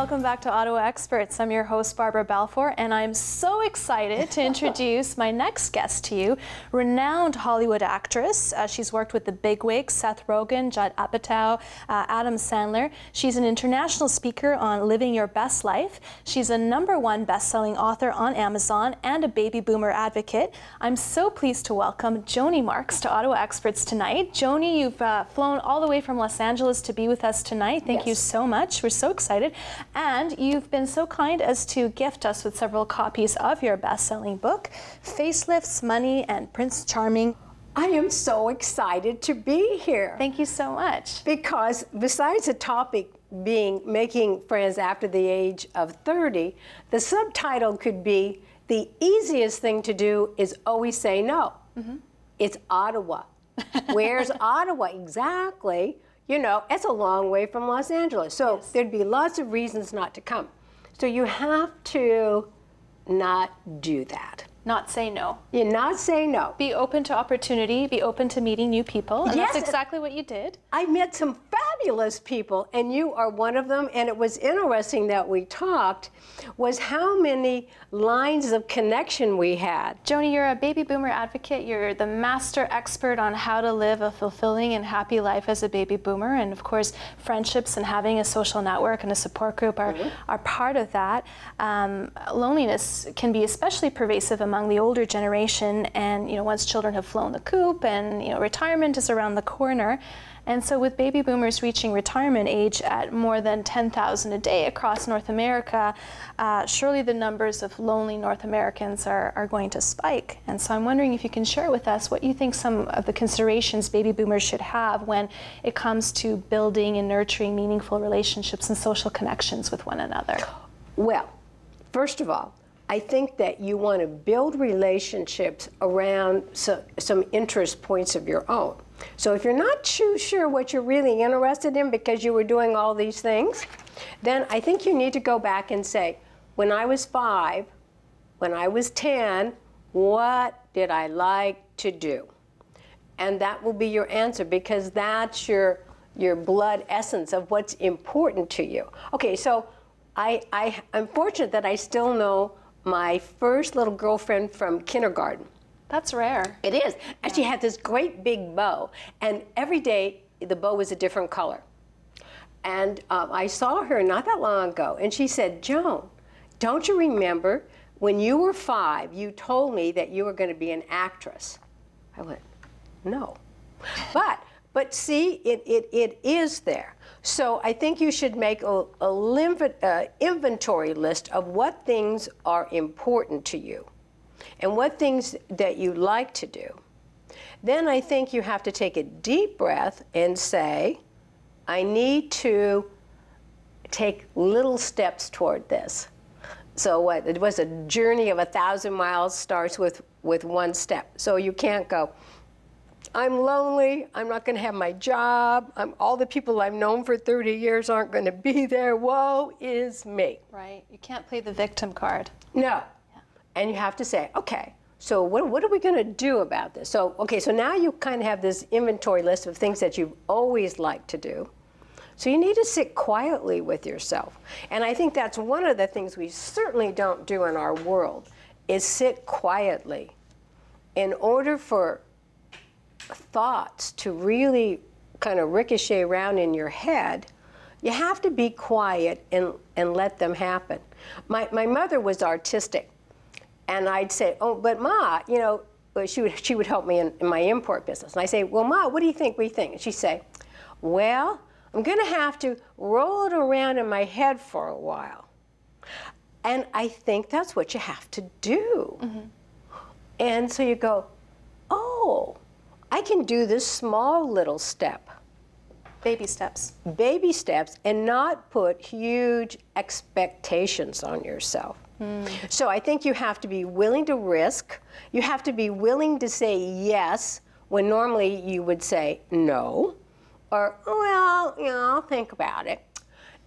welcome back to Ottawa Experts. I'm your host, Barbara Belfour, and I'm so excited to introduce my next guest to you, renowned Hollywood actress. She's worked with the bigwigs, Seth Rogen, Judd Apatow, Adam Sandler. She's an international speaker on living your best life. She's a #1 best-selling author on Amazon and a baby boomer advocate. I'm so pleased to welcome Joanie Marx to Ottawa Experts tonight. Joanie, you've flown all the way from Los Angeles to be with us tonight. Thank you so much. We're so excited. And you've been so kind as to gift us with several copies of your best-selling book, Facelifts, Money, and Prince Charming. I am so excited to be here. Thank you so much. Because besides the topic being making friends after the age of 30, the subtitle could be, the easiest thing to do is always say no. It's Ottawa. Where's Ottawa? Exactly. You know, it's a long way from Los Angeles. So there'd be lots of reasons not to come. So you have to not do that. Not say no. You not say no. Be open to opportunity, be open to meeting new people. And that's exactly what you did. I met some fabulous people, and you are one of them. And it was interesting that we talked, was how many lines of connection we had. Joanie, you're a baby boomer advocate. You're the master expert on how to live a fulfilling and happy life as a baby boomer. And of course, friendships and having a social network and a support group are part of that. Loneliness can be especially pervasive among the older generation, and once children have flown the coop, and retirement is around the corner. And so with baby boomers reaching retirement age at more than 10,000 a day across North America, surely the numbers of lonely North Americans are going to spike. And so I'm wondering if you can share with us what you think some of the considerations baby boomers should have when it comes to building and nurturing meaningful relationships and social connections with one another. Well, first of all, I think that you want to build relationships around some interest points of your own. So if you're not too sure what you're really interested in because you were doing all these things, then I think you need to go back and say, when I was 5, when I was 10, what did I like to do? And that will be your answer, because that's your blood essence of what's important to you. Okay, so I'm fortunate that I still know my first little girlfriend from kindergarten. That's rare. It is. And she had this great big bow, and every day the bow was a different color. And I saw her not that long ago, and she said, "Joan, don't you remember when you were 5, you told me that you were going to be an actress?" I went, "No." But see, it is there. So I think you should make a inventory list of what things are important to you and what things that you like to do. Then I think you have to take a deep breath and say, I need to take little steps toward this. So what, it was a journey of 1,000 miles starts with one step. So you can't go, I'm lonely, I'm not going to have my job, all the people I've known for 30 years aren't going to be there, woe is me. Right, you can't play the victim card. No, yeah. And you have to say, okay, so what are we going to do about this? So, okay, so now you kind of have this inventory list of things that you've always liked to do. So you need to sit quietly with yourself. And I think that's one of the things we certainly don't do in our world, is sit quietly. In order for thoughts to really kind of ricochet around in your head, you have to be quiet and let them happen. My mother was artistic, and I'd say, oh, but Ma, she would help me in my import business. And I say, well, Ma, what do you think we think? And she'd say, well, I'm going to have to roll it around in my head for a while. And I think that's what you have to do. And so you go, oh, I can do this small little step. Baby steps. Baby steps, and not put huge expectations on yourself. So I think you have to be willing to risk. You have to be willing to say yes when normally you would say no, or, well, I'll think about it.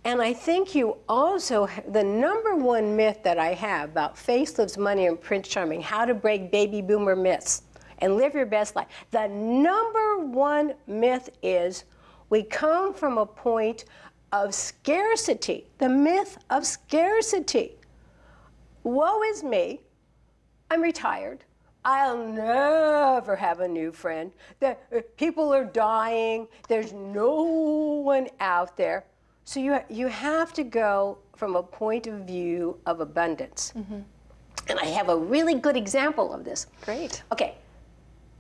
And I think you also, the #1 myth that I have about facelifts, money, and Prince Charming, how to break baby boomer myths and live your best life. The #1 myth is we come from a point of scarcity, the myth of scarcity. Woe is me, I'm retired. I'll never have a new friend. People are dying, there's no one out there. So you have to go from a point of view of abundance. Mm-hmm. And I have a really good example of this. Great. Okay,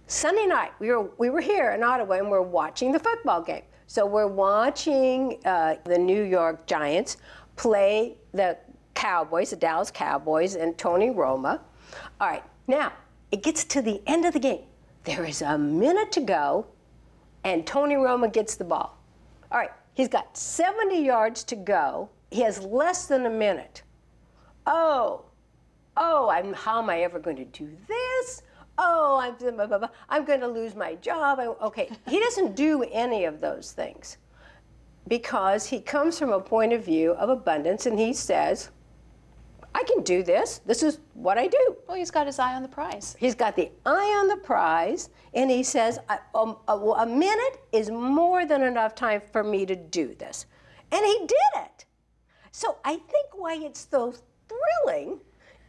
Sunday night, we were here in Ottawa and we're watching the football game. So we're watching the New York Giants play the Cowboys, the Dallas Cowboys, and Tony Romo. All right, now, it gets to the end of the game. There is a minute to go, and Tony Romo gets the ball. All right, he's got 70 yards to go. He has less than a minute. How am I ever going to do this? I'm going to lose my job. Okay, he doesn't do any of those things because he comes from a point of view of abundance, and he says, I can do this. This is what I do. Well, he's got his eye on the prize. He's got the eye on the prize, and he says, a minute is more than enough time for me to do this. And he did it. So I think why it's so thrilling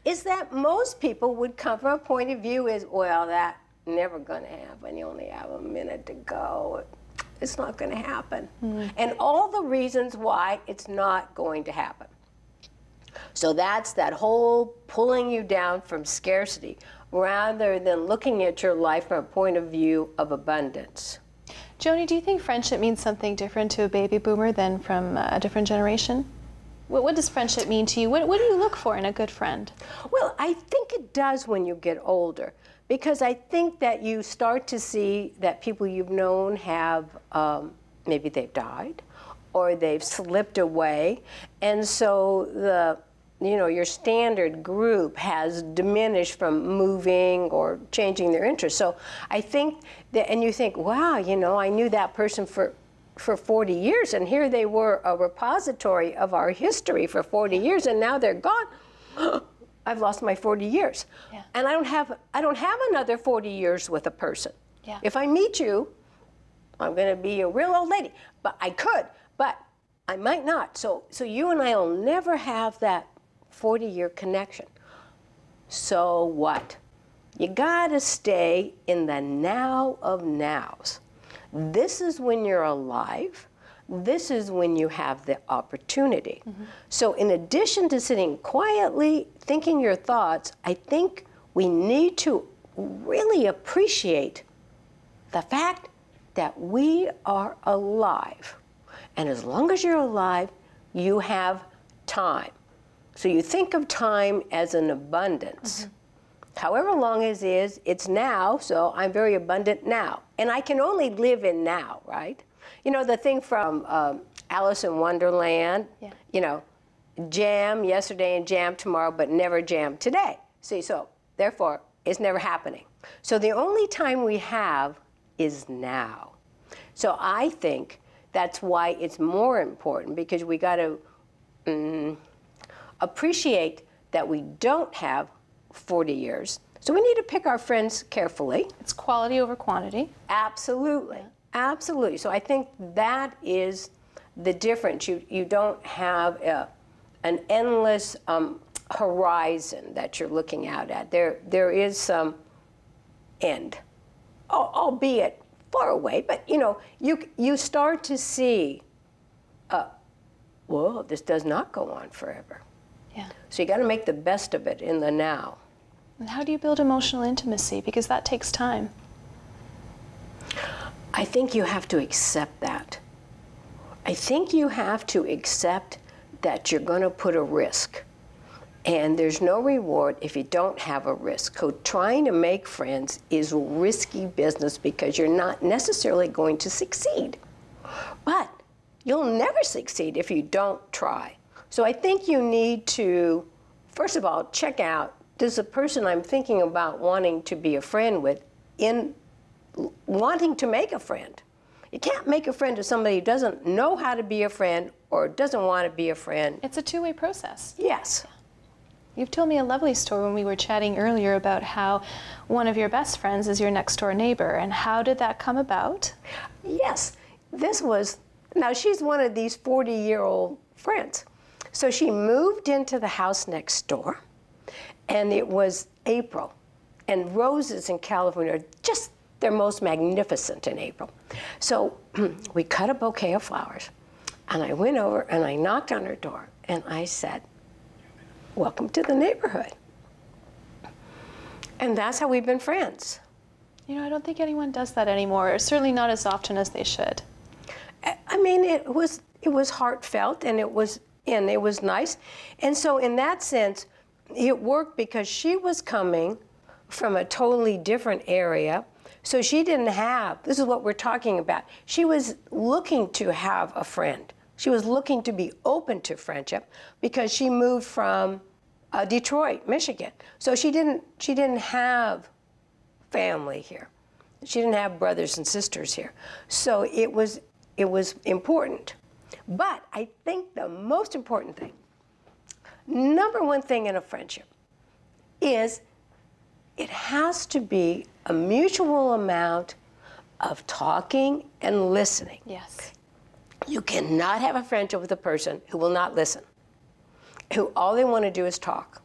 is that most people would come from a point of view is, well, that's never going to happen. You only have a minute to go. It's not going to happen. Mm. And all the reasons why it's not going to happen. So that's that whole pulling you down from scarcity rather than looking at your life from a point of view of abundance. Joanie, do you think friendship means something different to a baby boomer than from a different generation? What does friendship mean to you? What do you look for in a good friend? Well, I think it does when you get older, because I think that you start to see that people you've known have, maybe they've died or they've slipped away, and so your standard group has diminished from moving or changing their interests. So I think that, and you think, wow, I knew that person for 40 years, and here they were a repository of our history for 40 years, and now they're gone. I've lost my 40 years. Yeah. And I don't have another 40 years with a person. Yeah. If I meet you, I'm going to be a real old lady. But I could, but I might not. So you and I will never have that 40-year connection. So what? You got to stay in the now of nows. This is when you're alive. This is when you have the opportunity. Mm-hmm. So in addition to sitting quietly, thinking your thoughts, I think we need to really appreciate the fact that we are alive. And as long as you're alive, you have time. So you think of time as an abundance. Mm-hmm. However long it is, it's now, so I'm very abundant now. And I can only live in now, right? The thing from Alice in Wonderland, yeah. Jam yesterday and jam tomorrow, but never jam today. See, so therefore, it's never happening. So the only time we have is now. So I think that's why it's more important, because we got to appreciate that we don't have 40 years. So we need to pick our friends carefully. It's quality over quantity. Absolutely. Yeah. Absolutely. So I think that is the difference. You don't have an endless horizon that you're looking out at. There is some end, albeit far away, but you start to see, well, this does not go on forever. Yeah. So you got to make the best of it in the now. And how do you build emotional intimacy? Because that takes time. I think you have to accept that. I think you have to accept that you're going to put a risk. And there's no reward if you don't have a risk. So trying to make friends is risky business because you're not necessarily going to succeed. But you'll never succeed if you don't try. So I think you need to, first of all, check out, does the person I'm thinking about wanting to be a friend with wanting to make a friend? You can't make a friend to somebody who doesn't know how to be a friend or doesn't want to be a friend. It's a two-way process. Yes. You've told me a lovely story when we were chatting earlier about how one of your best friends is your next-door neighbor, and how did that come about? Yes. This was Now, she's one of these 40-year-old friends. So she moved into the house next door, and it was April. And roses in California are just, they're most magnificent in April. So we cut a bouquet of flowers, and I went over and I knocked on her door, and I said, "Welcome to the neighborhood." And that's how we've been friends. You know, I don't think anyone does that anymore, or certainly not as often as they should. I mean, it was heartfelt, and it was nice. And so in that sense, it worked because she was coming from a totally different area. So she didn't have, this is what we're talking about. She was looking to have a friend. She was looking to be open to friendship because she moved from Detroit, Michigan. So she didn't have family here. She didn't have brothers and sisters here. So it was important. But I think the most important thing, number one thing in a friendship, is it has to be a mutual amount of talking and listening. Yes. You cannot have a friendship with a person who will not listen, who all they want to do is talk.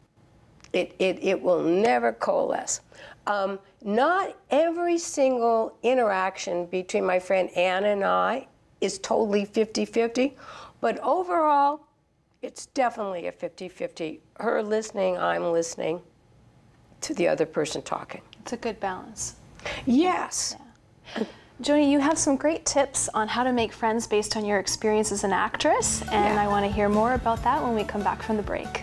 It will never coalesce. Not every single interaction between my friend Ann and I is totally 50-50, but overall, it's definitely a 50-50. Her listening, I'm listening to the other person talking. It's a good balance. Yes. Yeah. Joanie, you have some great tips on how to make friends based on your experience as an actress, and I want to hear more about that when we come back from the break.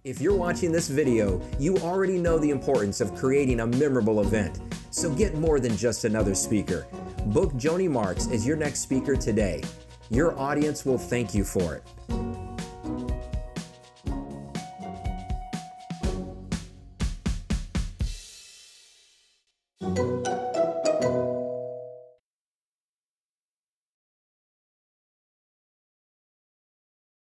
If you're watching this video, you already know the importance of creating a memorable event. So get more than just another speaker. Book Joanie Marx as your next speaker today. Your audience will thank you for it.